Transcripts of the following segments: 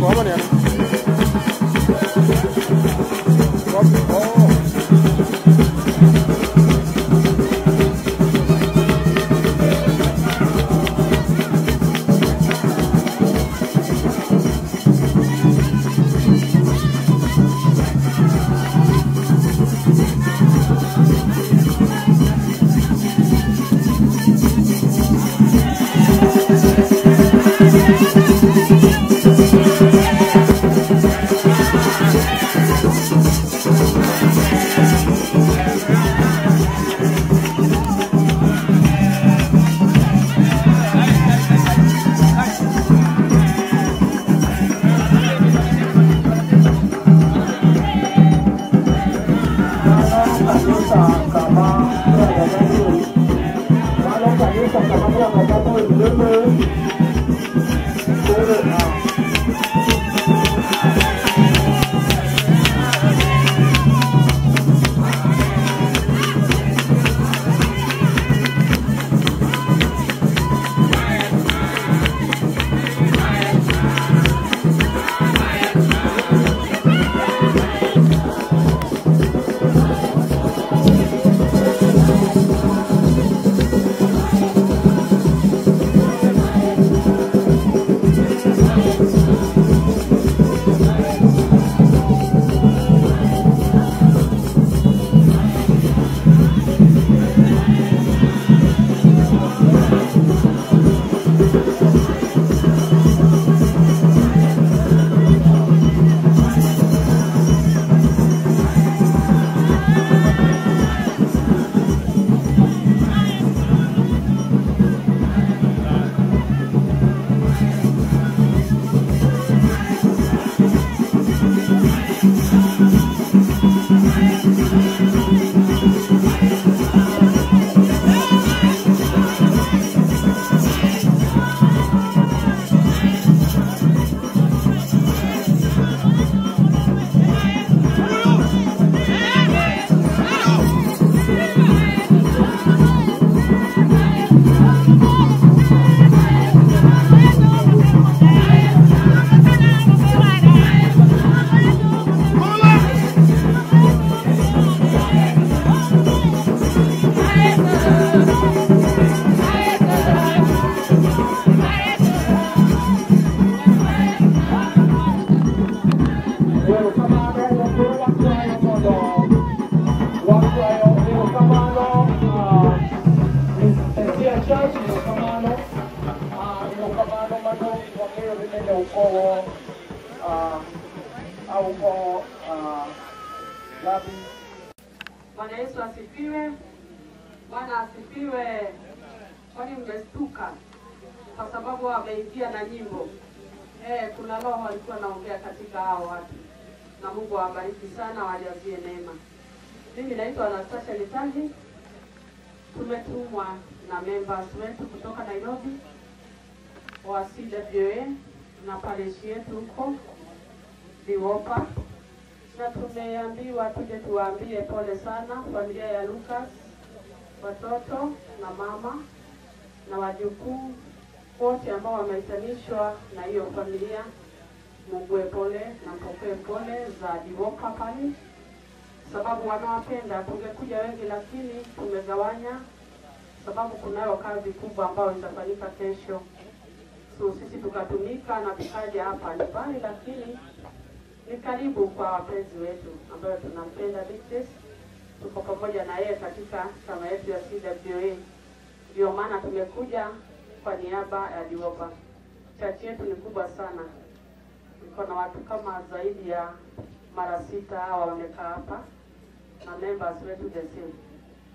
Có mà nè. Bwana Yesu asifiwe. Bwana asifiwe. Kwani mmestuka? kwa sababu wameingia na nyimbo. Kuna roho alikuwa naongea katika hao watu. Na Mungu awabariki sana, wajazie neema. Mimi naitwa Anastasia Litangi. Tumetumwa na members wetu kutoka Nairobi wa CWA na parish yetu huko Diwopa. Na tumeambiwa tuje tuwaambie pole sana familia ya Lucas, watoto na mama na wajukuu wote ambao wameitanishwa na hiyo familia. Mungu pole na mpokee pole za Diwopa pale, sababu wanawapenda. Tungekuja wengi lakini tumegawanya, sababu kunayo kazi kubwa ambayo itafanyika kesho. So sisi tukatumika na tukaja hapa nyumbani, lakini ni karibu kwa wapenzi wetu ambao tunampenda Dictis. Tuko pamoja na yeye katika chama yetu ya CWA. Ndio maana tumekuja kwa niaba ya Diwopa. Church yetu ni kubwa sana. Tuko na watu kama zaidi ya mara 6 hawa wamekaa hapa na members wetu the same.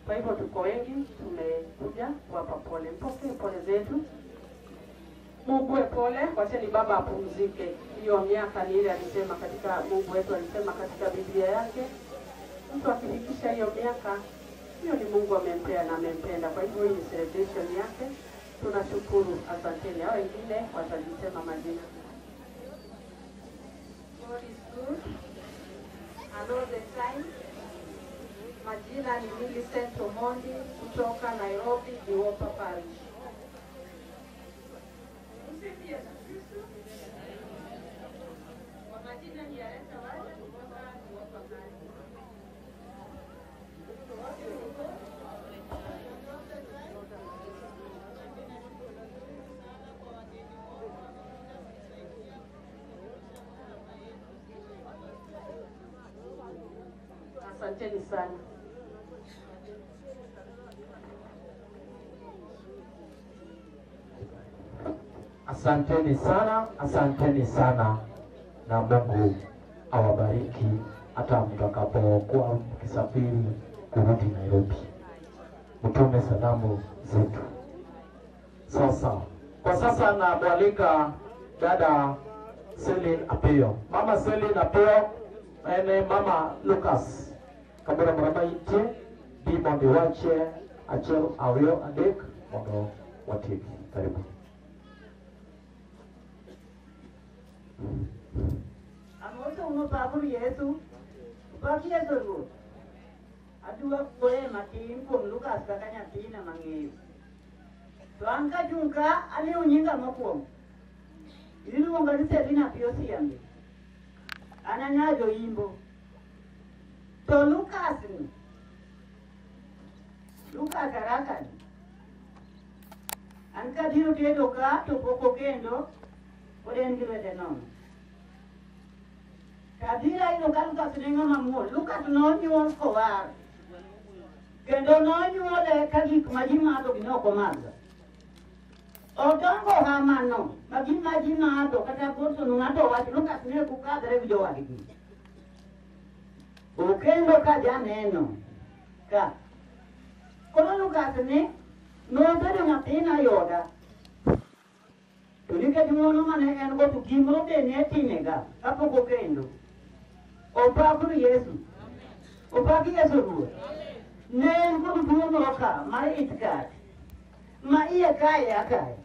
Kwa hivyo tuko wengi, tumekuja kuwapa pole. Mpokee pole zetu. Mungu pole, wacheni baba apumzike. Hiyo miaka ni ile alisema katika, Mungu wetu alisema katika Biblia yake, mtu akifikisha hiyo miaka, hiyo ni Mungu amempea na amempenda. Kwa hivyo hii ni celebration yake. Tunashukuru, asanteni. Hao wengine watajisema majina. God is good and all the time. Majina ni Millicent Omondi kutoka Nairobi, Diwopa Parish. Asanteni sana. Asanteni sana, asanteni sana, na Mungu awabariki hata mtakapokuwa mkisafiri kurudi Nairobi. Mtume salamu zetu. Kwa sasa namwalika dada Celine Apio. Mama Celine Apio, ene Mama Lucas. Kabura mraba ite, di mondi wache, achel awio adek, mondo watiki. Karibu. Amoto uno pabur Yesu, pagi Yesu ru. Adua boleh mati pun Lucas kakaknya tina mangi. Tuangka jungka ali unyinga makuam. Ini lu ngari Selina Piosi ambi. Ananya jo imbo. To Lucas ni. Lucas arakan. Anka diru dia doka to poko kendo. Ode ngire de non. Kadira ino kaluka sinenga mamu. Lucas no nyuon kowar. Kendo no nyuole kagik majima ato ginoko maza. Otongo hamano, majima ato kata porso nungato wati Lucas ne kukadre vijo wadiki. Ukendo kaja neno. Ka. Kono Lucas ne notere ngatina yoda. Tulike timono mane engo tukimro de netinega. Kapo kokendo. Opakuru Yesu. Opaki Yesu ruwe. Nen kudu tuono roka, mare itikati. Ma iya kaya kaya.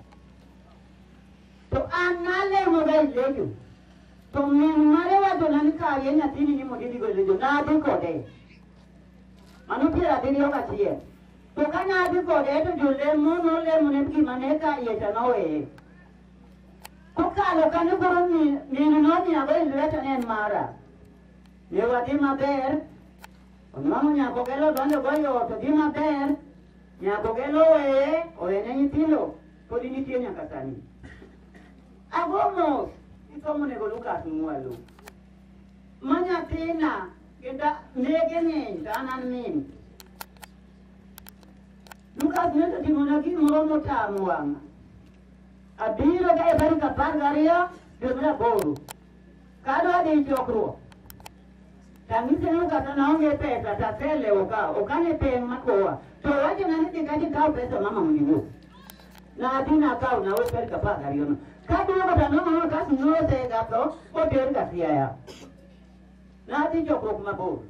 To anale mogai lejo. To min mare wajo nani kaya nyatini ni modidi go lejo. Na adi kode. Manu pira dini yoka tiye. To kanya adi kode to jule mono le monepki maneka iya chanoe. Kukalo kanu kuru minu noni abai lweta nen mara. Yewa di maber. Mama nyakogelo donde goyo to di maber. Nyakogelo oe nenyi tilo. Podi nitie nyakasani. Agomos. Itomo nego Lucas mwalo. Manya tina. Kenda nege nyen. Tanan min. Lucas nento timonaki moromo tamuanga. Abiro kaya bari kapar garia. Dibra boru. Kado adi chokruo. Tangi Lucas anaonge pesa. Tasele okane peng makoa. To waje nani dikati kau pesa mama mnivu. na dina ka na we per ka pa gariyo ka du ka no no ka no se ga to o ter ka sia na di joko kuma bo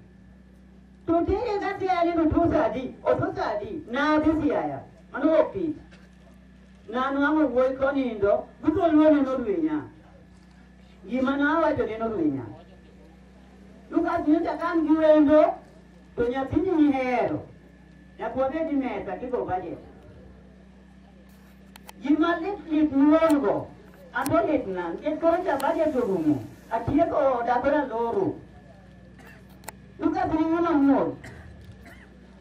to te ga sia ni no thusa di o thusa di na di sia mano opi na no amo voi ko ni ndo buto no no duenya gimana wa to no duenya luka jinta kan giwendo to nyathini ni hero ya kuode di mesa kiko baje gima lit nuongo ando lit nan ke koro ja baje to rumo atie ko dabara loro luka bringo na mo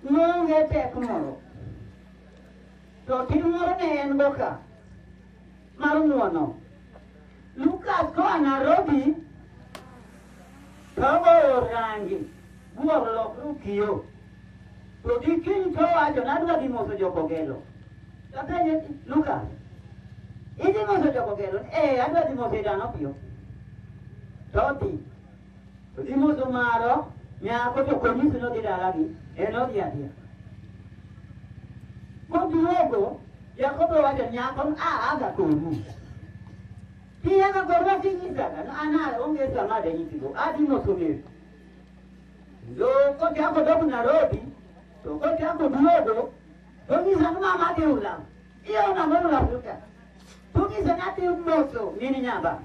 no ngete kumoro to timoro ne en boka marumono luka ko Nairobi Kago rangi, buat lokru kio. To dikin kau aja nada di moso Joko Gelo. Katanya Luka, ini moso Joko Gelo. Ada di moso Dano Pio. Toti, di moso Maro, nya aku Joko ni sudah tidak lagi. No dia. Kau dulu ya kau bawa aja nya kau agak kurus. Dia nak korban tinggi kan? Anak orang sama ada ini tu. Adi mosu ni. Lo kau dia kau dah pernah Nairobi. To kau dia kau dua do. Tu ni sama mati ulang. Ia orang ulang juga. Tu ni sana ti mosu ni nyaba.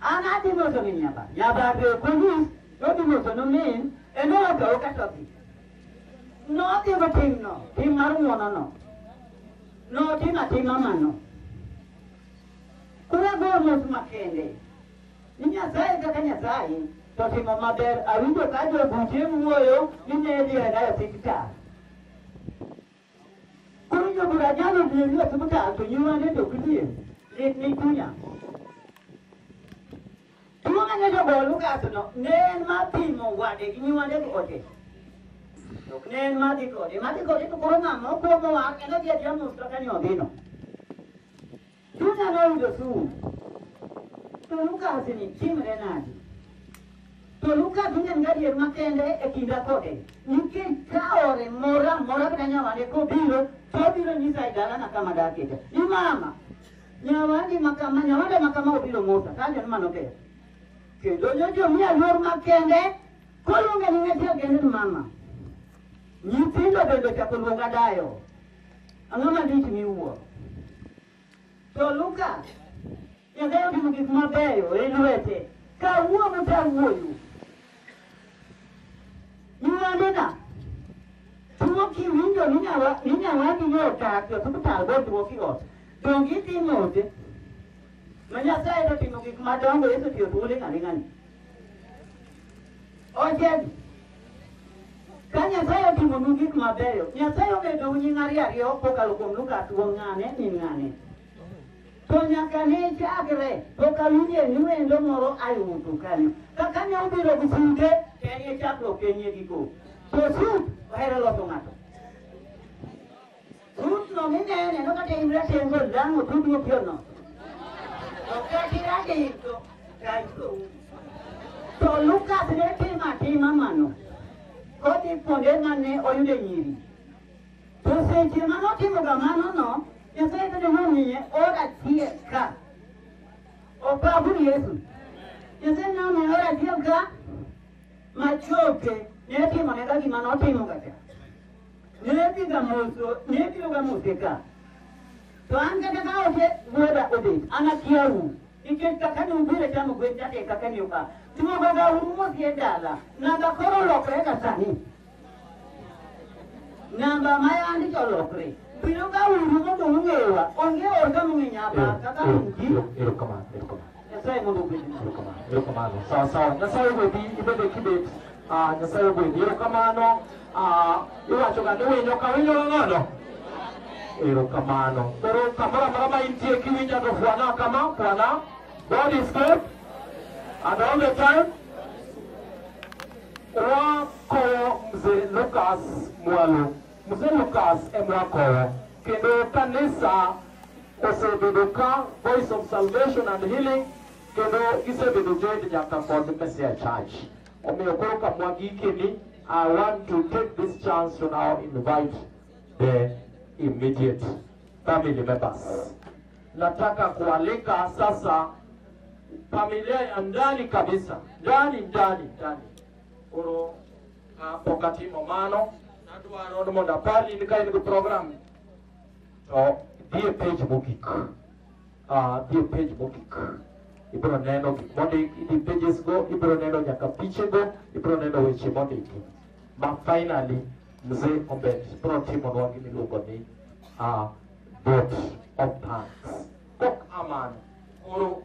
Anak ti mosu ni nyaba. Nyaba tu kulis. Tu ti mosu ni. Eno kau katapi. No ti betim no. Tim maru mana no. No ti na tim mama no. Kura gomo makende. Ninya sai kakanya sai. Tosi mama ber awido kajo buje muoyo ninya dia na tikita. Kunya burajano dia sebentar tu nyuan dia tu kecil. Ni punya. Tuang ane jo bolu ka no. Nen mati mo wade nyuan dia tu oke. Nen mati ko tu korona mo ko mo akena dia mustakan yo dino. Tuna na udo su. Toluka sini tim renadi. Toluka dunia ngadi makende ekinda kode. Nike kaore mora kanya wale ko biro ni saidala na kama dakete. Imama. Nyawandi makama ubiro mota. Kanya manoke. Kendo nyojo mia lor makende kolunga ni ngetia gende mama. Nyitindo bende chakulunga dayo. Angama ndichi miuo. Toluka, ya leo ni mkifuma beyo, eluete, ka uo muta uoyu. Nyuandena, tumoki window ninya wadi yota, tukuta albo tumoki ot. Dongiti mote, manya sa ito mkifuma dongo yesu tiyo tuule ngani. Ojen, kanya sa ito mkifuma beyo, nya sa ito medo unyingari ariyo, poka lukumluka tuwa ngane. Tonya kane chagre, poka lunie niwe ndo moro ayu tukani. Kakanya ubiro busunge, kenye chaklo kenye giko. To suit, wahera loto mato. Suit no mine, no kate imra tengo lango tudu piono. Okati rade hito, kaito. To luka sirete matima mano. Kodi ponde mane oyude nyiri. To seji mano timo gamano no. Yang saya tadi ngomongnya orang dia ka, apa pun Yesus. Yang saya ngomongnya orang dia ka, macam ke, nanti mana lagi mana orang mau kata. Nanti kamu ka. Tuan kata kau je, buat ode, anak kiawu. Ikan kakak ni ubir macam gue jadi kakak ni uka. Cuma bagai rumah dia dah. Naga korolok mereka sani. Naga maya andi korolok. Pero ka urumo to ngewa onge orga munginyaba kaka unji Irukama Yasai mo dubi Irukama sawa nasai go di ibede kibet nasai go di irukama no iwacho ga wenyo ka wenyo ngono irukama no pero kamara mara intie kiwinja do fwana kama fwana God is good and all the time wako mzee Lucas Mwalu Mzee Lucas Emrakoro, kendo kanisa osebedoka Voice of Salvation and Healing, kendo isebedo joined Nyakambod Messiah Church. Omeokoroka mwagi kini, I want to take this chance to now invite the immediate family members. Nataka kualika sasa familia ya ndani kabisa, ndani. Oro pokati momano nadwaro mondo apari ni kain go program to die page mogik. Die page mogik. Ibro neno mondik di pages go, ibro neno nyaka piche go, ibro neno weche mondiki. Ma finally mzee Ombet bro timo nwa gini lugo ni vote of thanks. Kok aman. Oro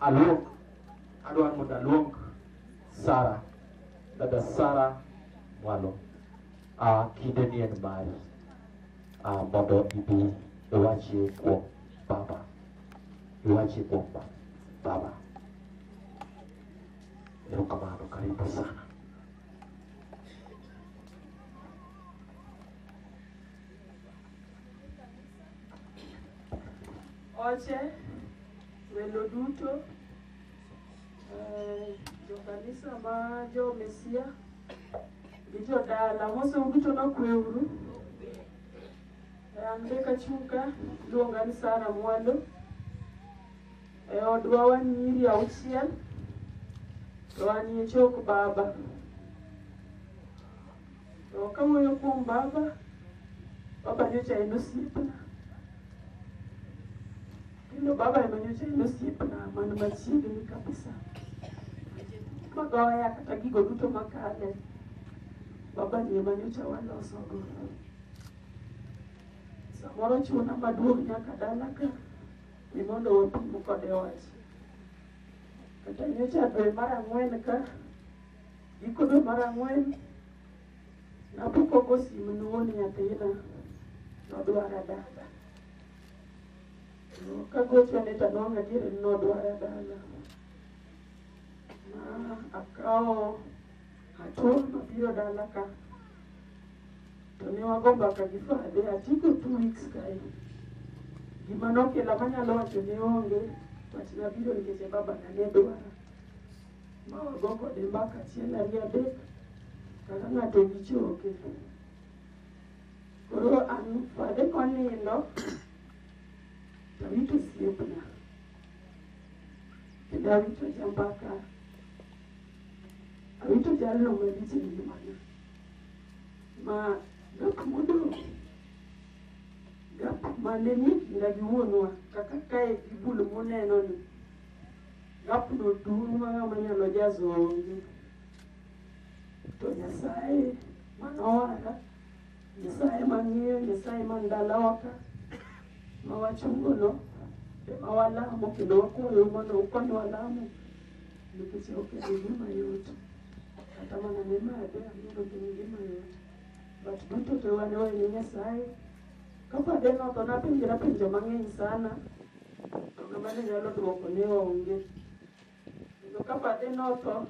adwan mondo aluong Sara, dada Sara Mwalo. Kinde ni en mari. Mondo ibi iwachi kuom baba. Iwachi kuom baba. Erokamano, karibu sana. Oche, welo duto, jo kanisa ma jo Mesia, gi jo dala, mose duto na kweuru. Ande kachunga, luonga ni Sara Mwalo. Odwa wan nyiri auchiel, to wanie chok baba. To kawuoyo kuom baba nyocha en osiepna. Kendo baba ema nyocha en osiepna man machiegni kabisa. Magoya kata gigo duto makale, baba ni ema nyocha waloso go. Samoro chuna maduong' nyaka dala ka ni mondo wapim kode wach. Kata nyocha dwe mar 4 ka, giko dwe mar 4, nabuko go simu nuoni nyathina nodwara dala. Kagocho ne tanonga dire nodwara dala. Akao hatua mabiro dala ka. To ne wagomba ka gifade atiko 2 weeks kai. Gima nokela manyalo wacho ne onge, but nabiro nikech baba na ne dwara. Ma wago kode mbaka achiel ariyo adek, kaka ng'ato gi choke. Koro an fade konindo, to wito siepna. Kendo awito jambaka. Awito jalno malich e ngimana. Ma gap modong. Gap mane ni kinda gi wuonwa kaka kae gibul moneno ni. Gap no dum ma nyalo jazo onge. To Nyasaye manowara, Nyasaye mang'iyo, Nyasaye mandalawa ka, mawachungono, ema walamo kendo wakwayo mondo ukonywa lamo, nikech ok en gima yot. Kata mana ne made ang'eyo ok en gima yot. But duto te wan wene Nyasaye. Kapade no to napenjra penjo mang'eny sana, to ng'ama ne nyalo duoko ne onge. Kendo kapade no to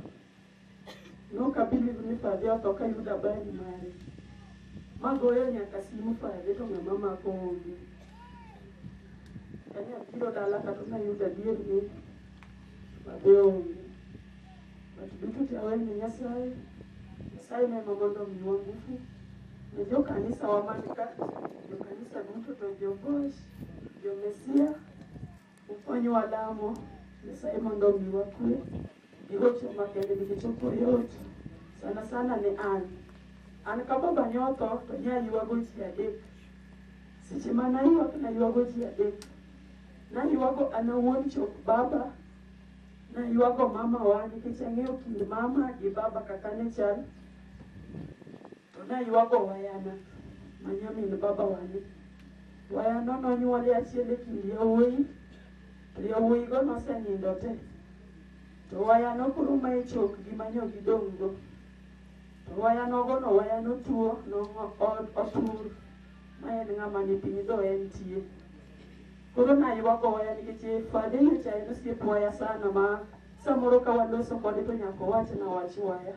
nokabiliv ni fadhe otho ka yudo habari mare. Magoyo nyaka simu fadhe to ng'ama mako onge. Kanya biro dala kata nayudo adier ni fadhe onge. But duto te awene Nyasaye. Nyasaye ne mondo miwa nguvu. Ne jo kanisa wamanika, jo kanisa duto to jo Bosch, jo Mesia, ukonywa lamo. Nyasaye mondo miwa kwe. Gigocho makende gichopo yot. Sana ne an ka baba nyotho to nya yuago ji adek. Seche mana yuago ji adek. Na yuago an awuon chok baba. Na yuago mama wa nikech ang'eyo kind mama gi baba kaka ne chal. To na yuago wayana manyamin baba wani. Wayano nonyuole achiel e kind yawuoyi. To yawuoyi go nosenindo te. To wayano koro ma ichok gi manyo gidong' go. To wayano go no wayano tuo no otur. Ma en ng'ama ni piny do en tie. Koro na yuago waya nikech fadhe nyocha en osiep waya sana ma samoro ka waloso kode to nyaka wach na wach waya.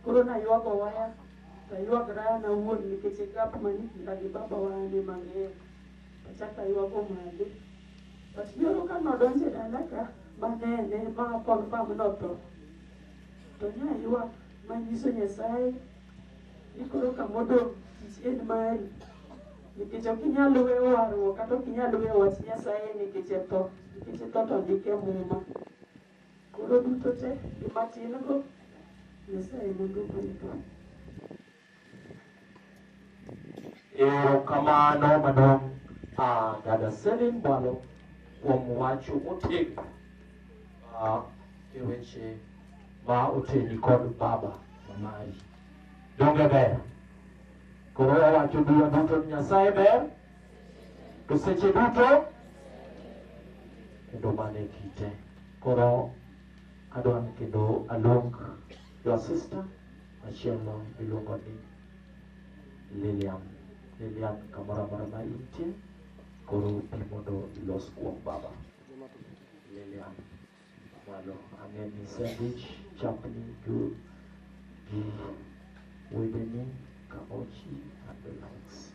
Koro na yuago waya to yuagra na wuon nikech gap mani kinda gi baba wane mang'eyo. Achaka yuago made. But yoro ka nodonje dala ka manene ma confirm noto. To nya yuak manyiso Nyasaye ni koro kamodong' tich en mari. nikech ok inyal weyo warruok kata ok inyal weyo wach Nyasaye nikech tho to ndike muma. Koro duto te gimatin go Nyasaye mondo obed. Erokamano maduong' dada Selin Mwalo kuom wacho motegno e weche ma oteni kod baba mari. Donge ber? Koro wacho duto Nyasaye ber to seche duto kendo mane kite. Koro adwa kendo along your sister machielo iluongo ni Lilian kamoro amora ma intie, koro pi mondo ilos kuom baba. Lilian Mwalo, ang'e ni sandwich chapni gi wedeni Kamochi and the likes.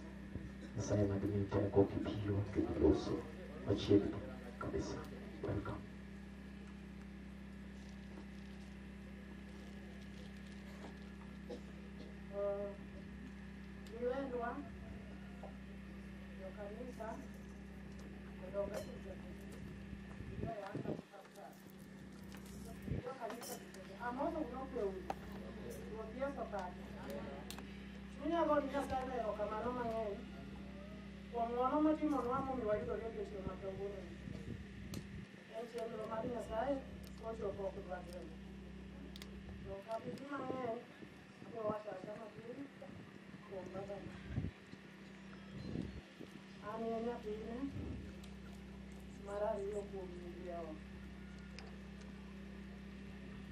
Nyasaye madini teko kipiyo kendo loso machiegni kabisa. Welcome. Niwendwa yo kanisa kutoka amono unokweu ruodhia sokati minyago ni Nyasaye erokamano mang'eny kuom ng'wono motimonwa momiyo wayudore odiechieng' makawuono. En chenro mar Nyasaye mochopo ok dwar to kabiji mang'eny abiro wacho acha matin kuom babani. An e nyathine mar ariyo kuom nyiriyo.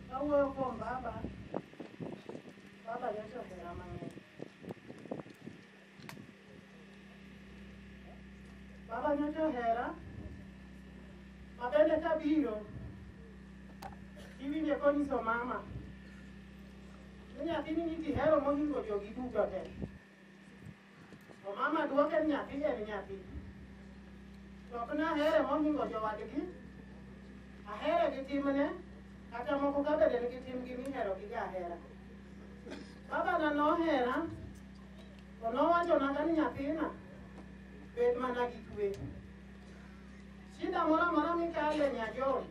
Kawuoyo kuom baba nyocha ohera mang'eny. Baba nyocha ohera mabende kabiro iwinje konyiso mama ni nyathini ni tihero mohingo jogi duto te. To mama duoke ni nyathi en nyathi. To ok nahere mohingo jowadgi, ahere gi timne kata moko ka bende nigi timgi mihero gi ahera. Baba na nohera to nowachona ka ni nyathina bed mana gi kwe. Shida moro amora mikale nyajon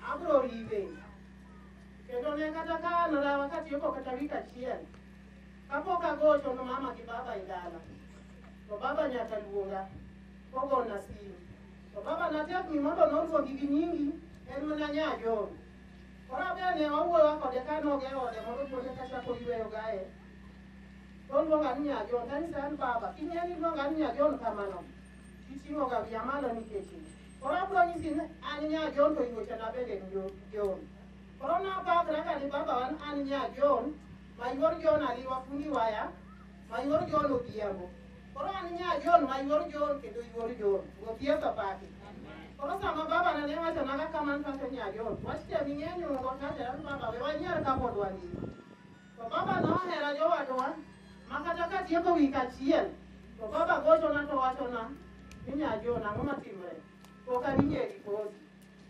abiro riwe. Kendo ne kata ka an rawa katieko kata wik achiel kapok agocho no mama gi baba e dala, to baba nyaka luonga kogona simu. To baba natek ni mondo noluongi gi nyingi en mana nyajon. Koro bende wawuoyo kode ka noge ode mondo tuone kachako yweyo gae. Toluonga ni nyajon, kanisa an baba, kinyie ni luonga ni nyajon kamano, iting'o ga wiya malo nikech in. Koro abiro nyisi ni an nyajon to igochana bende en jon. Koro napakra ka ni baba wan an nyajon, ma yuor jon aliwa fundi waya, ma yuor jon odhiambo. Koro an nyajon ma yuor jon kendo yuor jon. Gothietho paki. Koro sama baba na ne wachona ka kamano kaka nyajon, wach temi ng'enyo go kata an baba we wanyier kapod wang'ii. To baba nohera jowadwa ma kata katieko wik achiel to baba gochona to wachona ni nyajon ang'o matimre. Pok awinje ripoti.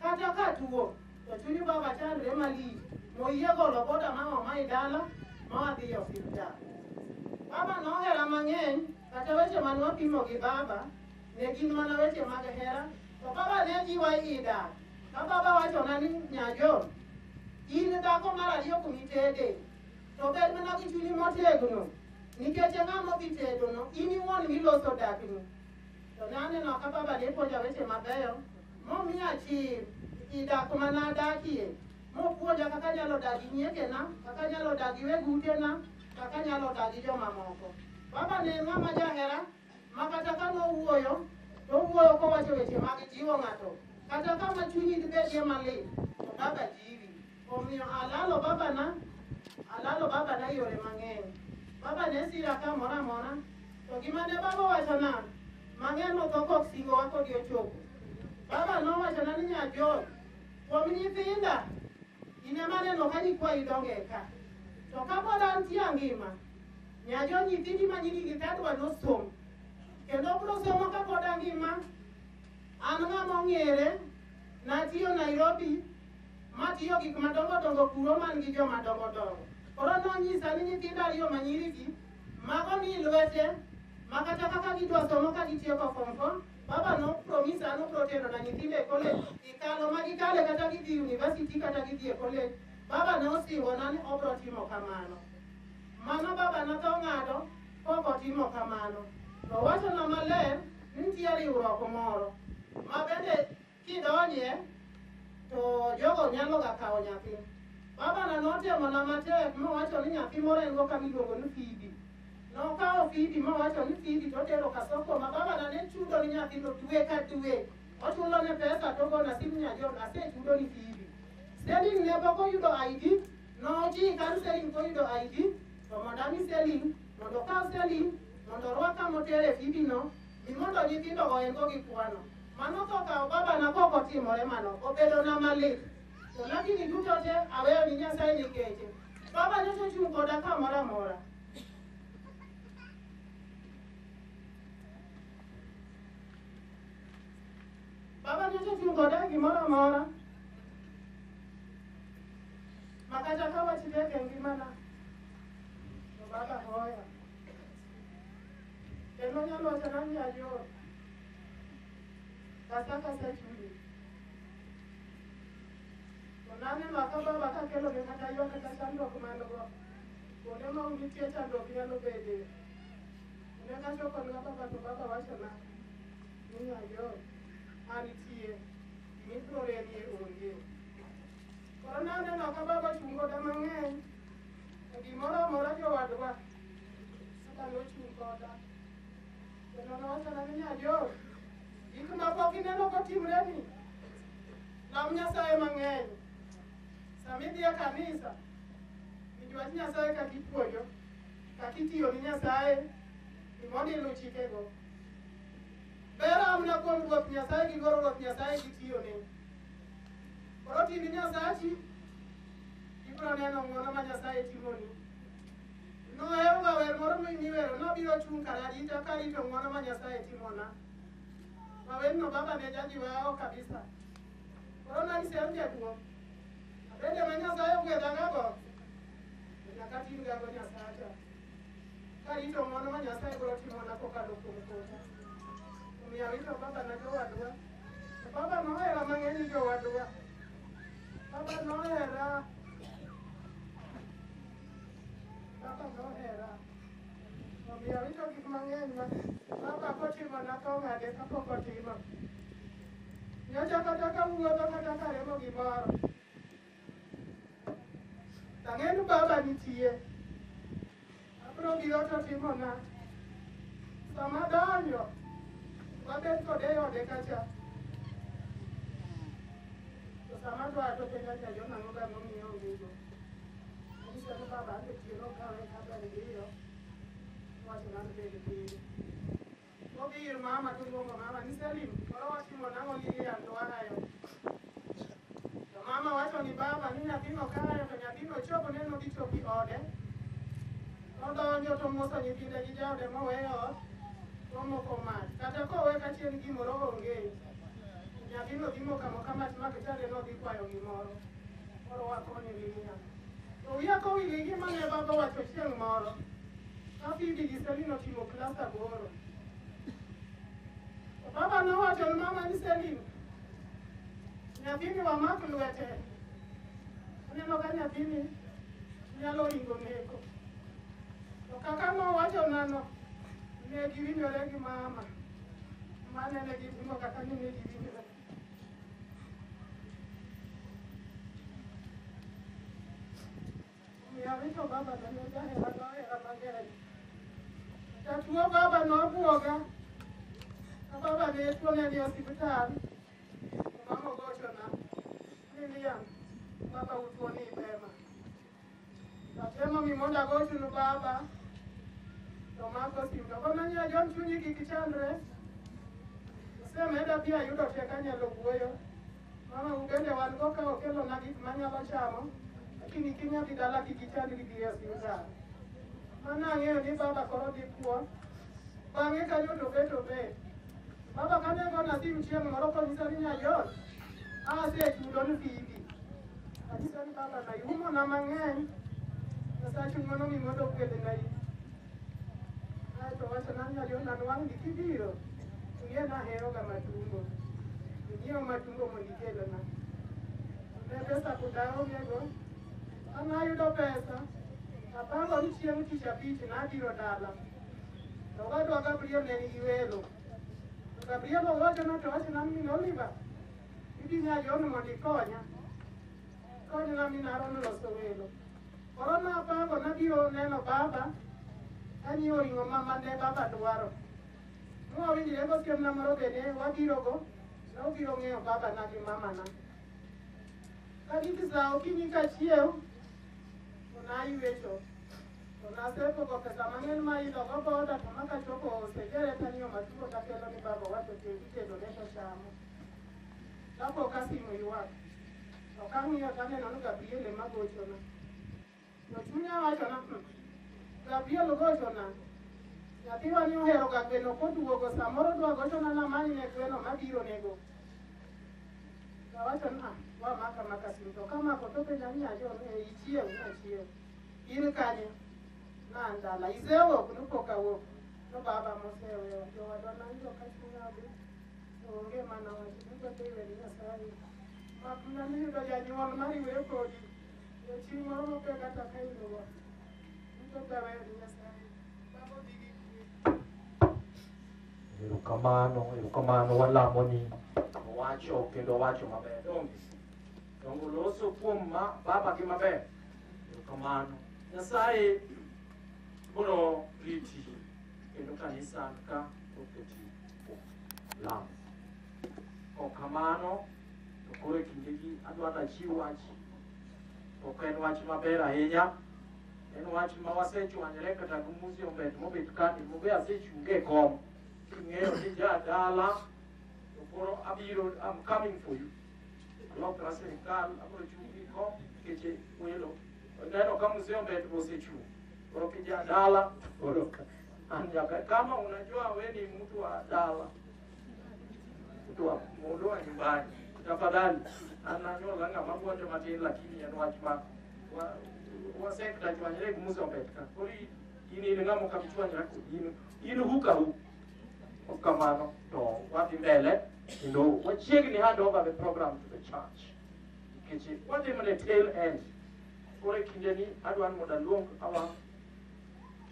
Kata ka tuo to chunyi baba chandre malich moyie golo boda mama e dala ma wadhi e osiptal. Baba nohera mang'eny kata weche mane wapimo gi baba ne gin mana weche mag hera. To baba ne jiwa ida. Ka baba wachona ni nyajon, in dhako mar ariyo kumitede to bed mana gi chunyi motegno nikech ng'ama dhi tedono in iwuon miloso dakni. To ne aneno ka baba ne puonja weche mabeyo momiya chir idak mana dakie, mopuonja kaka nyalo dagi nyiekena, kaka nyalo dagi weg utena, kaka nyalo dagi jomamoko. Baba ne ng'ama jahera ma kata ka nowuoyo to wuoyo kowacho weche mag jiwo ng'ato kata kama chunyi bedie malit to baba jiwi. Omiyo alalo baba na yore mang'eny. Baba ne sira kamoro amora to gima ne baba wachona mang'eny otho kok singowa kodi ochopo. Baba nowachona ni nyajon, kuom nyithinda in ema neno ka nyikwayi donge ka. To kapod antie angima, nyajon nyithindi ma nyirigi kadwa nosom kendo biro somo kapod angima. An ng'ama ong'ere, natiyo Nairobi matiyo gik madongo dongo kuro man gi joma dongo dongo. Koro nonyisa ni nyithindo ariyo ma nyirigi mago ni lwete Makata kaka gidwa somo ka gitieko form 4, baba no promise ano proteno na nyithinde e college. Ikalo magikale kata gidhi university kata gidhi e college. Baba ne osingo na ni obro timo kamano. Mano baba na to ng'ado poko timo kamano. To wacho na maler nitie riwruok moro. Ma bende kidonje to jogo nyalo ga kawo nyathi. Baba na notemo na matek mowacho ni nyathi moro en go kamiluongo ni Phoebe. Nokawo Phoebe mowacho ni Phoebe to tero kasoko ma baba na ne chudo ni nyathi no dwe ka dwe. Ochulo ne pesa to go na simu nyajon asechudo ni Phoebe. Selling ne pok oyudo ID, noji kan Selling koyudo ID, to mondami Selling, mondo kaw Selling, mondo rwaka motere Phoebe no, mi mondo nyithindo go en go gi kwano. Mano to kawo baba na koko timore mano, obedo na malit. To lakini duto te aweyo ni Nyasaye nikeche. Baba nyoto chung' koda kamoro amora. Baba nyoto chung' koda gimoro amora. Makata ka wachideke ngimana. To baba hoya. Kendo nyalo wacho na nyayo. Kata chuli. Nane maka baba ka kelo ne kata yo kata chandruok man go. Kuonde ma nitie chandruok nyalo bede. Ne ka choko ne baba to baba wacho na ni nyayo anitie mitro renie onge. Koro nane maka baba chungo da mang'eny. Gimoro amora jowadwa. Kata lo chung koda. Kendo wacho na ni nyayo gik ma pok ineno kotimre ni. Lam Nyasaye mang'eny. Sami dhi e kanisa, wach Nyasaye kaka ipuonjo, kaka itiyo ni Nyasaye, mondo iluw chikego. Ber amna kuom Ruoth Nyasaye gi luoro Ruoth Nyasaye gi tiyone. Koro timi Nyasachi, ibiro neno ng'wono ma Nyasaye timoni. Nohero ga wer moro miwero, nobiro chung' karita karito ng'wono ma Nyasaye timona. Ma werno baba ne jajiwao kabisa. Koro nanyise en jaduong'. Bende ma Nyasaye ogwedha gago, nyaka tim gago Nyasacha. Karito ng'wono ma Nyasaye biro timona kokalo kuom kota. Omiyo arito baba na jowadwa. Baba nohera mang'eny jowadwa. Baba nohera. Omiyo arito gik mang'eny ma baba kotimona to ng'ade kapok otimo. Nyocha kata kawuotho kata karemo gimoro. Tang'eni baba nitie. Abiro biro to timona. Sama donjo, wabet kode e ode kacha. To sama dwa to penja nyayo nang'o ga momiyo ongigo. Anyisa ni baba ande tiyo kawe kaber giyo. Wacho nang' bed piny. Odhi ir mama to luongo mama ni Selling, koro watimo nang'o Lilian to ahayo. To mama wacho ni baba ni nyathino kayo to nyathino chopo neno dhi chopo ode. Odonjo to moso nyithinde gi jaode moweyo ot, tomoko mach. Kata kowe kachien gimoro onge. Nyathino dhi moka mach ma kichande nodhi kwayo gimoro. Koro wakonye Lilian. To wiya kowili gima ne baba wacho chieng' moro. Ka Phoebe gi Selling otimo klas 8. Baba nowacho ni mama ni Selling, nyathini wamak lwete. Aneno ka nyathini nyalo ringo neko. To kaka nowacho nano, ne giwinjore gi mama. Mane ne gitimo kaka ni ne giwinjore. Omiyo arito baba na ne jahera mang'eny. Jatuo baba nobuoga. Baba ne tuone ni hospital. Mama gochona. Lilian, baba utuoni ipema. Atemo mi mondo agochnu baba. To mako sim. To kama nyalo jom chunyi kik chandre. Osemeda pia ayudo teko anyalo wuoyo. Mama ubende wan go ka okelo na gik manyalo chamo. Lakini kinya dhi dala kik ichandri dhi e hospital. Mana ang'eyo ni baba koro dhi kuo. Bang'e kanyo to bet. Baba kane go na sim chieng' moro konyisa ni nyayo. Asechudo ni Phoebe. Anyisa ni baba na yumo na mang'eny. Nyasaye ng'wono mi mondo gwedh na yi. Ato wacha nanya liona nwang dikibiro. Uye na hero ga matumbo. Uye matumbo mondikelo na. Ne pesa kudaro yego. Ana yudo pesa. Apango ni chieng' tich abich na biro dala. To wadwa Gabriel ne nigi welo. Gabriel owacho na to wacho na min Oliver. Idhi nya jono mondo ikonya. Konya na min Aaron loso welo. Koro na apango na biro neno baba. Anyiewo ring'o ne baba dwaro. Nwawinjire gosiepna moro bende wabiro go. Nobiro ng'eyo baba na gi mama na. Kagidhi sa okinyi kachiew. Na iwecho. Na sepo ko pesa mang'eny ma idho go boda to maka chopo sejere tanyo matuo takelo ni baba wacho ke itedo leto chamo. Tapo kasimo yuak. To kang'iyo taneno ni Gabriel ema gochona. To chunya wacho na Gabriel gochona. Nyathiwa ni ohero ga gweno koduogo samoro dwa gochona na manyi ne gweno mabiro nego. Wacho na wa maka sinto kama kotope nyanya jo ichie unachie. Ir kanye na ndala izewo kunupoka wo no baba mosewe jo wadona ndio kachunya bi onge mana wacho ndio tewe ni Nyasaye makuna ni ndo ya nyuol mari we kodi yo chimo mo pe kata kailo wa ndio tawe ni Nyasaye babo digi Erokamano walamo ni wacho kendo wacho maber dongo loso kuom baba gi maber. Erokamano Nyasaye biro riti kendo kanisa ka oketi lam. Kamano to koro e kindegi adwa nachiw wach. Ok en wach maber ahinya. En wach ma wasechwanyre kata gumusi ombet mobet kani mobe asechunge e kom. King'eyo ni jadala to koro I'm coming for you. Lokra sirikal abiro chungi kom keche welo. Neno kama mzee ombet osechunga. Koro kija dala, koro kama unajua wewe ni mtu wa dala, mtu wa mundo wa nyumbani, tafadhali ananyola nga mabonde matini lakini yanwachma wa sekta chwanyere kumuza ombetka. Kori ini ngamo kabichwanyira ini huka hu. Kamano to wathi mbele ndo wachiegni hand over the program to the church. Kichi wathi mane tail end. Kore kindeni adwan moda luong our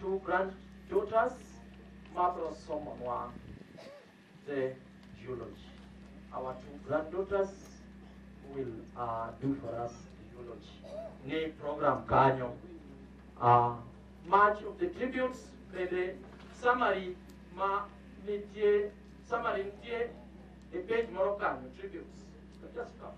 two granddaughters, Mabro Somonwa, the eulogy. Our two granddaughters will do for us the eulogy. Ni program kanyo. Much of the tributes, the summary nitie a page more kanyo tributes. Just come.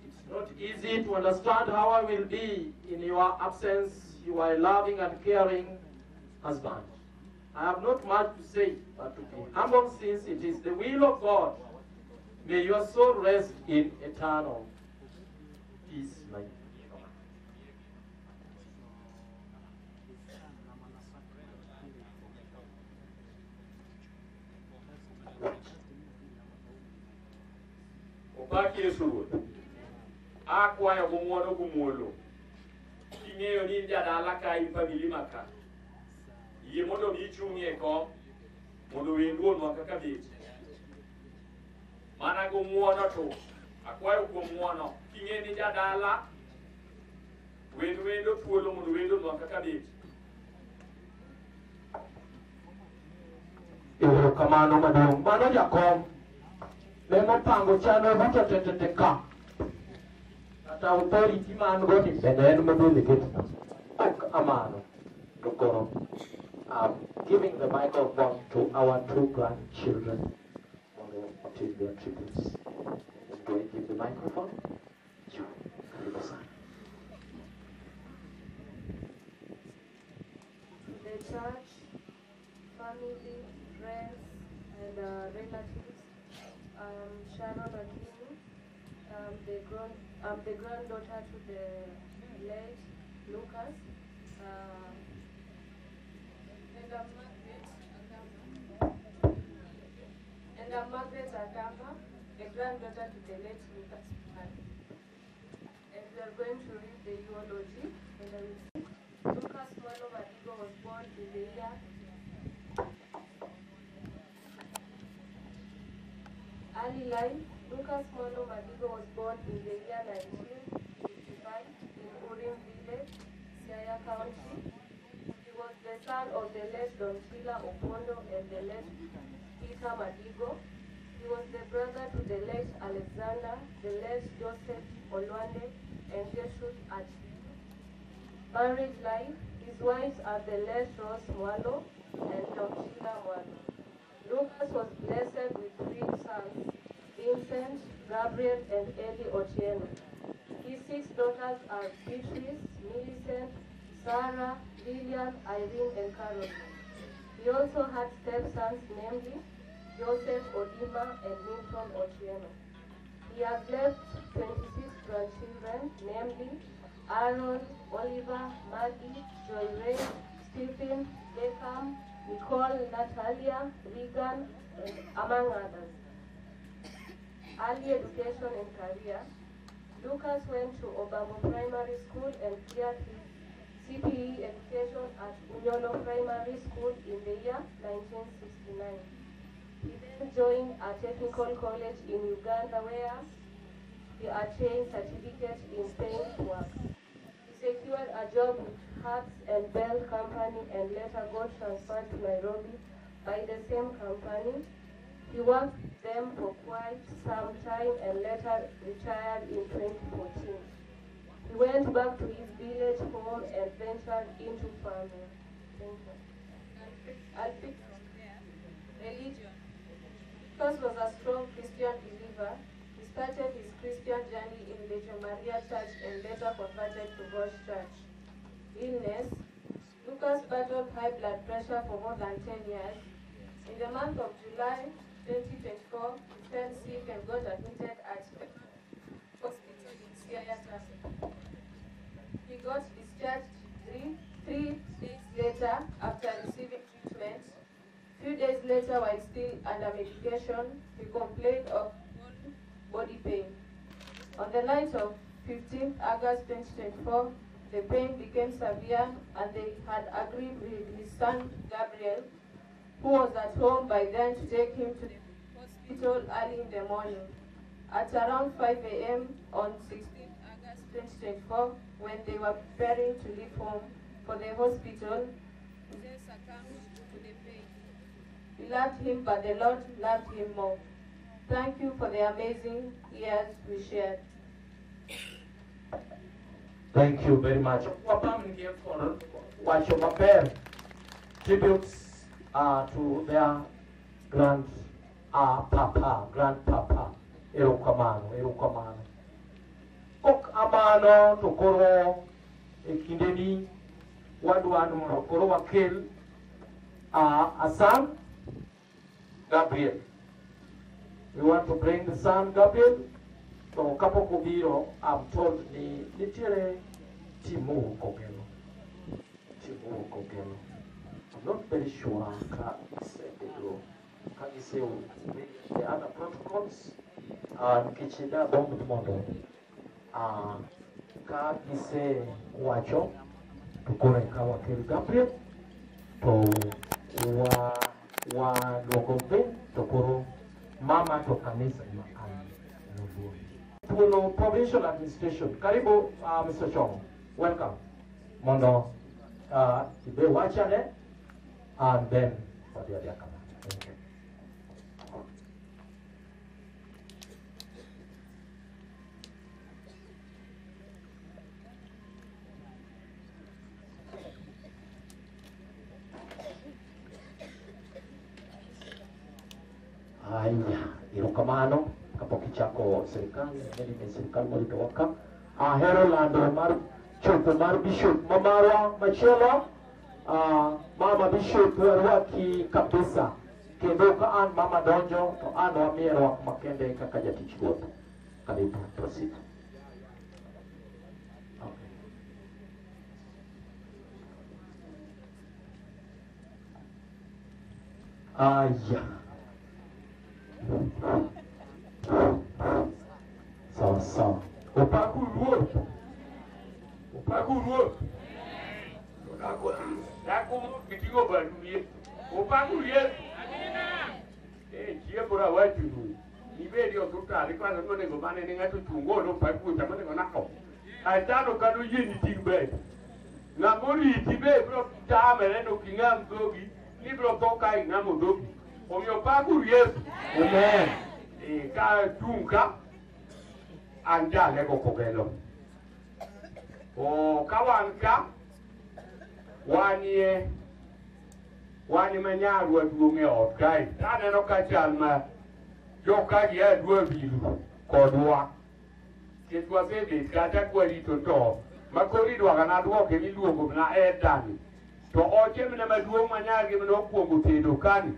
It's not easy to understand how I will be in your absence. You are a loving and caring husband. I have not much to say, but to be humble since it is the will of God. May your soul rest in eternal peace, my beloved. Opaki Yesu. Akwayo gumuono gumuolo. Ing'eyo ni jadala ka in famili maka. Yie mondo michung'i e kom mondo wendruonwa kaka bet. Mana gumuono to akwayo kuom muono. Ing'e ni jadala wendo thuolo mondo wendruonwa kaka bet. Erokamano maduong'. Mano jakom. Ne mopango chano duto tetete ka. Kata authority man goni bende en modelegate. Ok amano. Dokoro. I'm giving the microphone to our two grandchildren. To take their tributes. Go and give the microphone. You, karibu sana. The church, family, friends, and relatives. Sharon Akini, the granddaughter to the late Lucas, and Margaret Agama, the granddaughter to the late Lucas. And we are going to read the eulogy. Lucas Mwalo Madigo was born in the year early life. Lucas Mwalo Madigo was born in the year 1955 in Urim Village, Siaya County. He was the son of the late Don Sheila Opondo and the late Peter Madigo. He was the brother to the late Alexander, the late Joseph Olwande, and Gertrude Achi. Marriage life, his wives are the late Rose Mwalo and Don Sheila Mwalo. Lucas was blessed with 3 sons, Vincent, Gabriel, and Eli Otieno. His 6 daughters are Beatrice, Millicent, Sarah, Lillian, Irene, and Caroline. He also had stepsons, namely Joseph Odima and Milton Otieno. He has left 26 grandchildren, namely Aaron, Oliver, Maggie, Joy Ray, Stephen, Beckham, Nicole, Natalia, Regan, and among others. Early education and career. Lucas went to Obamo Primary School and cleared his CPE education at Unyolo Primary School in the year 1969. He then joined a technical college in Uganda where he attained certificate in paint work. He secured a job with Hats and Bell Company and later got transferred to Nairobi by the same company. He worked with them for quite some time and later retired in 2014. He went back to his village home and ventured into farming. I'll pick from there. Religion. Lucas was a strong Christian believer. He started his Christian journey in Legion Maria Church and later converted to God's Church. Illness. Lucas battled high blood pressure for more than 10 years. In the month of July 2024, he fell sick and got admitted at hospital in Siaya Traffic. He got discharged three days later after receiving treatment. Few days later, while still under medication, he complained of body pain. On the night of 15th August 2024, the pain became severe and they had agreed with his son Gabriel, who was at home by then, to take him to the hospital early in the morning. At around 5 a.m. on 16th August 2024, when they were preparing to leave home for the hospital, they succumbed to the pain. We loved him, but the Lord loved him more. Thank you for the amazing years we shared. Thank you very much. For watch your pair tributes to their grandpapa. Erukamano. Ok amano tokoro ekindeni wadwanu tokoro wakil Asan Gabriel. We want to bring the son Gabriel. So kapo kubiro, I'm told ni nitire Timu Kogelo. I'm not very sure can you say the other protocols Kichida Bomb Mondo ka ise wacho tukore kawa kil Gabriel to wa lokombe tokoro mama to kanisa Puno Provincial Administration. Karibu, Mr. Chong. Welcome. Mondo, ibe wachane, and then for the other camera. Thank you. Aya, irukamano. Kapoki chako serikali, ni serikali molitowaka. Hero lando mar chopo mar bishop mamara machelo. Mama bishop waki kabisa. Kendo ka an mama donjo to an wa miero makende kakaja tichgoto. Karibu proceed. Aya. So. Opaku ruo. Daku bitingo baduye. Opangu Yesu. Chiembora watu nu. Ibedi otuta alikuwa na ngone ngomane ni ngatu tungo no paku tamane ngonako. Aitano kanu yini tigbe. Na mori tibe bro tamere no kinga mdogi. Ni bro toka ina mdogi. Omyo paku Yesu. Amen. Ka tunka anja lego kogelo. O kawanka wani manyaru aduonge okai. Tane no kachalma joka ya dua bilu kodwa. Ketwa sebe kata kwa rito to. Makori dwa kana dwa ke ni luongo na edani. To oche mna maduong manyagi mna okuongo tedo kani.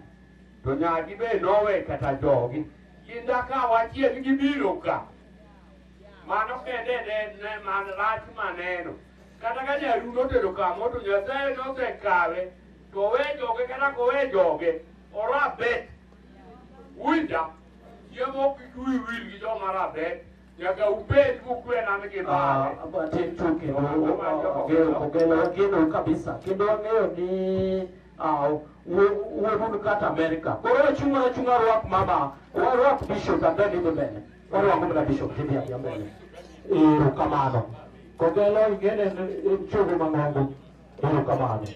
To nyagi be nowe kata jogi. Yinda ka wachie gi biro ka. Mano kende ne man rach maneno. Kata ka jaru no tedo ka moto nyasaye no se kawe. To we joge kata ko we joge. Ora bet. Winda. Yemo kitui wil gi jo mara bet. Yaga upet kukwe na nige bale. Abatin chuki. Kogelo kabisa. Kendo ngeo ni uwe kata Amerika. Koro chunga rock mama. Rock bishop and then ibe bene. Wale wangumla bishop tibi ya mbele. Kamano. Kogelo ingene chugu mangongo. Kamano.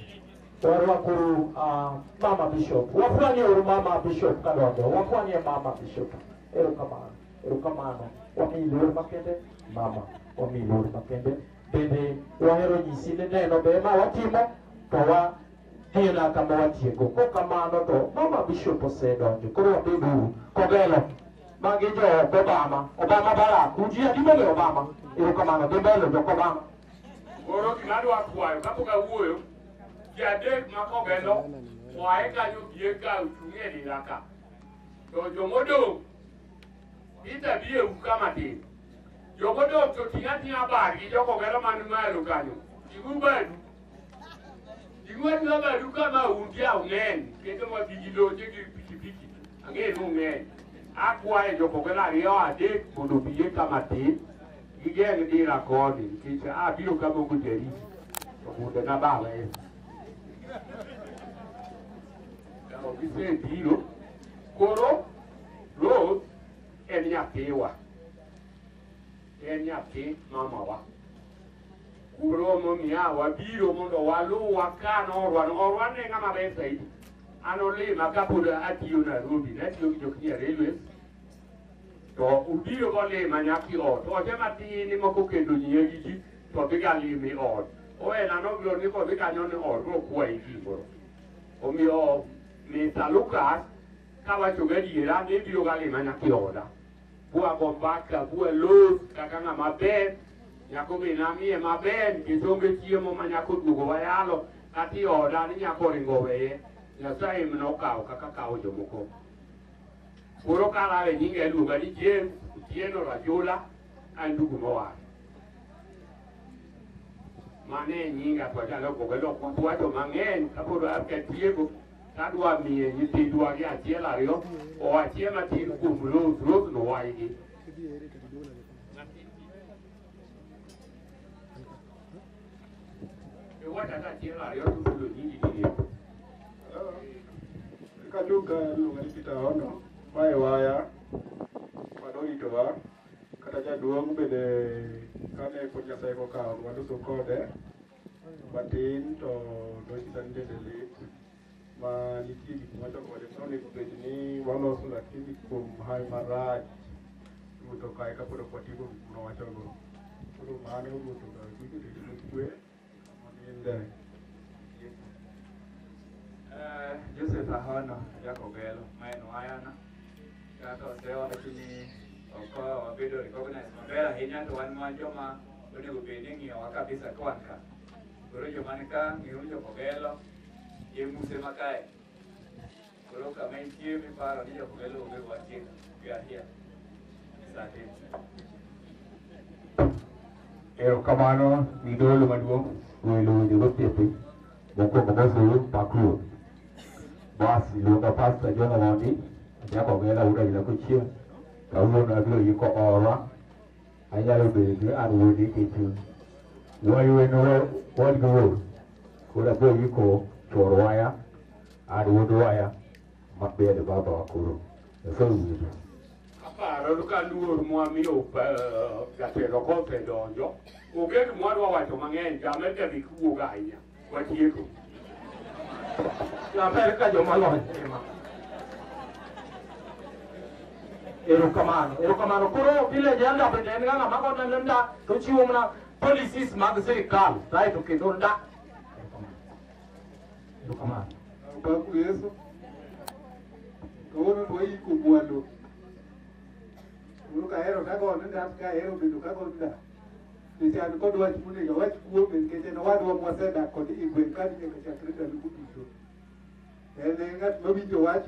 Wale wakuru mama bishop. Wafwani mama bishop kadodo. Wafwani mama bishop. Kamano. Wamilur makende mama. Wamilur makende. Bende wahero nyisine neno bema watimo. Towa hila kama watiego. Kwa kamano to mama bishop osedonjo. Koro wabibu kogelo. Magijo Obama. Obama bara. Ujia dimele Obama. Kamano dimele do Obama. Koro kinadu wakwayo. Kapo ka uoyo. Jadek makogelo. Waeka yukieka uchunge ni laka. To jomodo. Ita biye ukamati. Jomodo totingati habari. Joko gelo manumalo kanyo. Igubadu. Igubadu habari kama undia ungen. Kete mwa bigilo jeki pikipiki. Ange ungen. Akwae joko gela rio adek. Modo biye kamati. Igeng di rakodi. Kicha biyo kama ungujeri. Munde na bawa Kama bise dilo. Koro. Rose. Enyapewa. Enyape mama wa. Kuro momia wa biro mondo walu wakano orwane ngama besa idi. Anole makapura atiyo na rubi na tiyo kijokia railways. To ubiro gole manyaki o. To jema ti ni moko kendo nyegi to biga limi o. Oe na no glo ni ko biga nyone o ro kwa iki boro. Omio mi Lucas kawa chugedi ra ne biro gale manyaki o da. Bua bombaka, bua luz, kakanga maben, nyako binamie maben, kisonge chiemo manyako dugo wayalo, kati oda ni nyako ringo weye, nyasaye mnokao kakakao jomoko. Puro kalawe nyinge luga ni James, Tieno Rajola, andugu mawari. Mane nyinga kwa jalo kogelo kwa tuwato mangen, kapuro apke tiego, kadwa miye nyitidwa ya tiela rio, o atiema tiru kumulo, rose no waigi. Wata tiela rio tulo nyingi nini. Kaduka lungani kita ono, mae waya, madori towa, kataja duong bede kane punya saya ko kaon wadu sokode, batin to doji tande dele. Ma niti kumacha kwa elektroni kubejini wano sula kini kumhai maraj muto kai kapuro kwa tibu mnawacha go kuru maane muto ga kitu dili kwe inde Joseph Ahona yako gelo maeno ayana kato sewa lakini oko wabedo recognize mabera hinya to wan manjoma one ubedingi wakabisa kwanka kuro jomanika ngiunjo kogelo Yemuse makai. Kuro kama ikiye mi paro ni kogelo ube wachika. We are here. Asante. Kamano idolo maduong welo de lotepe. Boko koboso pakru. Basi longa pasta jona wandi. Jako gela ura ila kuchia. Kawo na bilo yiko ora. Ayalo be an wodi kitu. Why you know what go? Kura bo yiko chorwaya, adwodwaya, mabede baba wakuru. So we Aparo ka luor mwami gatelo kote donjo. Oge mwadwa wacho mang'eny Amerika dhi kuoga ahinya. Watieko. Amerika joma lony. Erokamano. Koro village anda bende en ng'ama mago nenda to chiwo mana policies mag sirikal. Right, kendo nda. Erokamano. Babu Yesu. Kawono to iko bwalo. Uruka hero kago nenda ka hero bidu kago nda. Nitian kod wach munega wach kuome nikech en wadwa mwaseda kod igwen kadi nyaka chakre ndalo duto. En ng'at mawinjo wach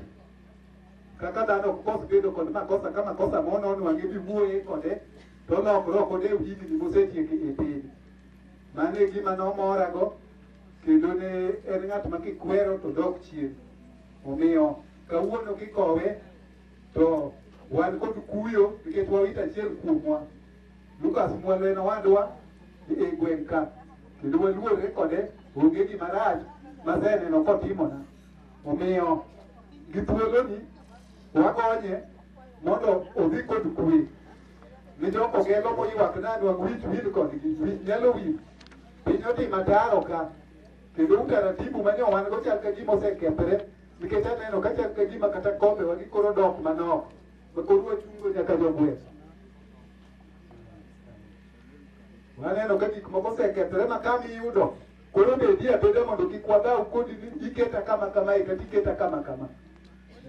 kaka dhano ok kos bedo kod makosa ka makosa mono wang'e bi wuoye kode to lokro kode higni mosetieko e piny. Mano e gima nomorago kendo ne en ng'at ma kikwero to dok chien. Omiyo kawuono kikowe to wan kod kuyo nikech wawito achiel kuomwa. Lucas Mwalo en owadwa e gweng' ka kendo waluore kode onge gima rach maseneno kotimona. Omiyo gi thuoloni wagonye mondo odhi kod kwe. Ni joko gelo moywak nani wang' wich wil kodgi, wich nyalo wil. Piny otimo ataro ka kendo utaratibu mane wan go chal ka gima osekethre nikech aneno ka chal ka gima kata kombe wagi koro dok manok ma koro wachungo nyaka jogweng'. Waneno ka gik moko osekethre ma kama iyudo koro bedi abeda mondo kik wadhaw kodi ni iketa kama kama kata iketa kama kama.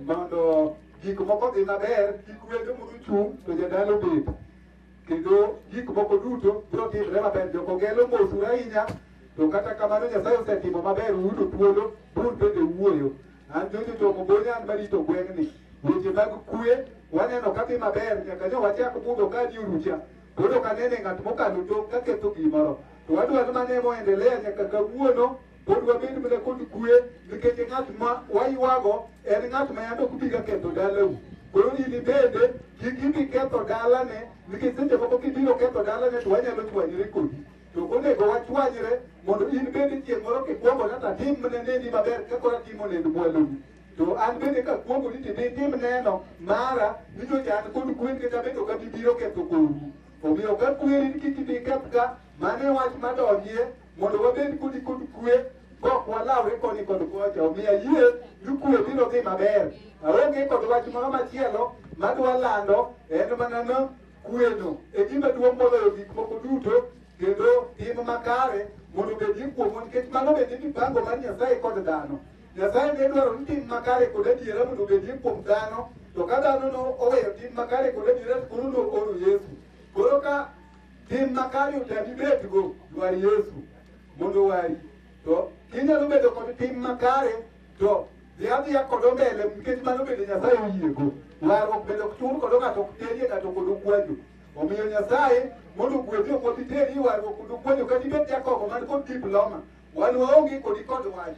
Mondo gik moko dhi maber, kik wendo moro chung' to jadalo bed. Kendo gik moko duto biro timre maber. Joko gelo mosu ahinya to kata kamano Nyasaye osetimo maber, uyudo thuolo bur bende wuoyo. An Jojo Tomo Bonya an marito gweng'ni. Weche mag kwe waneno ka dhi maber nyaka ne wachak budho ka di orucha. Koro kanene ng'at mokalo tong' ka ketho gimoro. To wadwaro mane moendelea nyaka kawuono pod wabed mana kod kwe nikech ng'at ma waywago en ng'at ma yando kubiga ketho dalau. Koro in bende kik ibi ketho dalane nikech seche moko kibiro ketho dalane to wanyalo chwanyre kodi. To onego wachwanyre mondo in bende chieng' moro kikwongo kata timne neni maber kaka watimo nend Mwaloni. To an bende kakwongo ni tim neno mara ni jochan kod kwe kata bedo ka bibiro ketho koru. Omiyo ka kweri kik ibi keth ka mane wach madonjie mondo wabed kodi kod kwe kok walawre koni kod kocha. Omiyo yie ni kwe biro dhi maber. Aonge kod wach moro machielo madwa lando en mana no kweno e gima duong' moloyo gik moko duto kendo tim makare mondo bedie kuomwa nikech mano bende mipango mar Nyasaye kod dhano. Nyasaye ne dwaro ni tim makare kod adiera mondo bedie kuom dhano, to ka dhano no oweyo tim makare kod adiera koro nooro Yesu. Koro ka tim makare otami bedgo dwar Yesu mondo wari. To kinyalo bedo kod tim makare to dhi adhiya kod mbele nikech mano bende Nyasaye oyiego. Warruok bende ok chul kod ng'ato ok terie ng'ato kod ogwanjo. Omiyo Nyasaye mondo gwedhi ok odhi teri warruok kod ogwanjo kata ibed jakobo man kod diploma. Wan waonge kodi kod wach.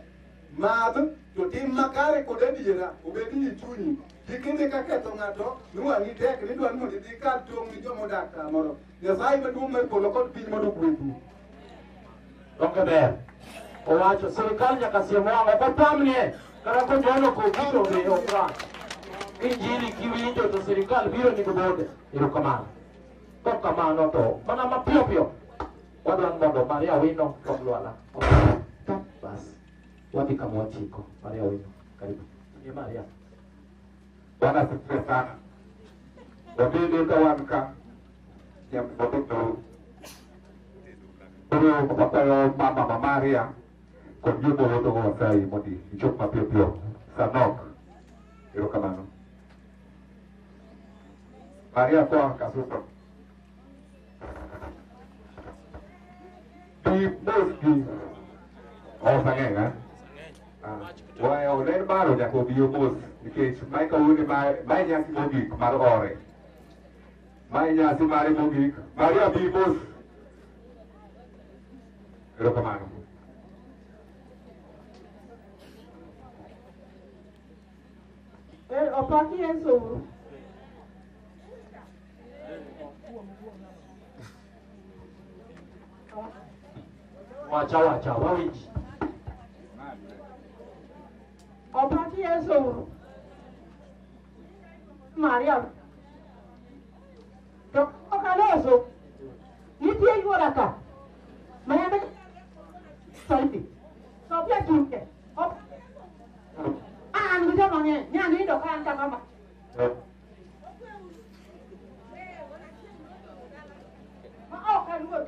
Madh to tim makare kod adiera obedi e chunyi. Kik idhi ka ketho ng'ato nwang'i tek ni dwani mondo idhi kar tong' ni joma odak kamoro. Nyasaye maduong' mar polo kod piny mondo gwedhu. Donge ber. Owacho sirikal nyaka siem wang'o kotamnie kata kojono kobiro be okra. Injili kiwinjo to sirikal biro ni gobode. Erokamano. Kok kamano to mana mapiyo piyo wadwan mondo Maria Wino from Luala. Bas. Wadhi kama wachiko. Maria Wino. Karibu. Ni Maria. Bwana asifiwe sana. Wabidi kawan ka mondo koro wakayo mama Maria kod jogo wuotho go Wasai mondo ichop mapiyo piyo. Sanok. Erokamano. Maria kwa kasuso. Di boski. Sang'eny ha? Wae olen baro nyaka obiyo mos nikech mae kawuono mae nyasi mogik mar ore. Mae nyasi mare mogik. Maria bi mos. Erokamano. Opaki Yesu. Wacha wawiji. Maria. To okaleso. Nitie yuora ka. Maybe salty. So pia kinke. Op. Nguja manye, nyani ndo kanta mama. Ma kaluo.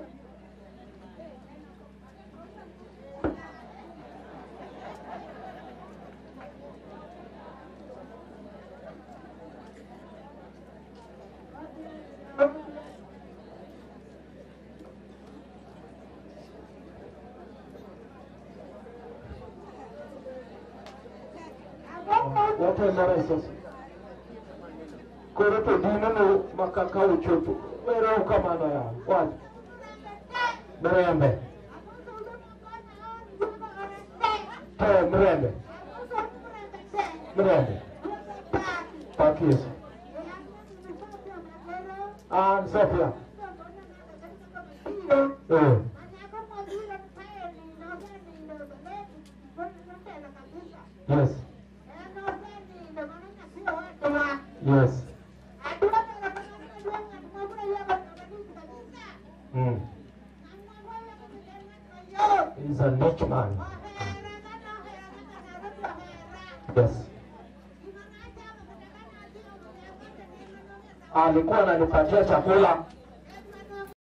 Wote mara sasa. Koro to dino makaka uchopo. Mero kama na ya. Wapi? Mrembe. Mrembe. Mrembe. Pakis. Sofia. Yes. Yes. He's a rich man. Yes. Alikuwa ananipatia chakula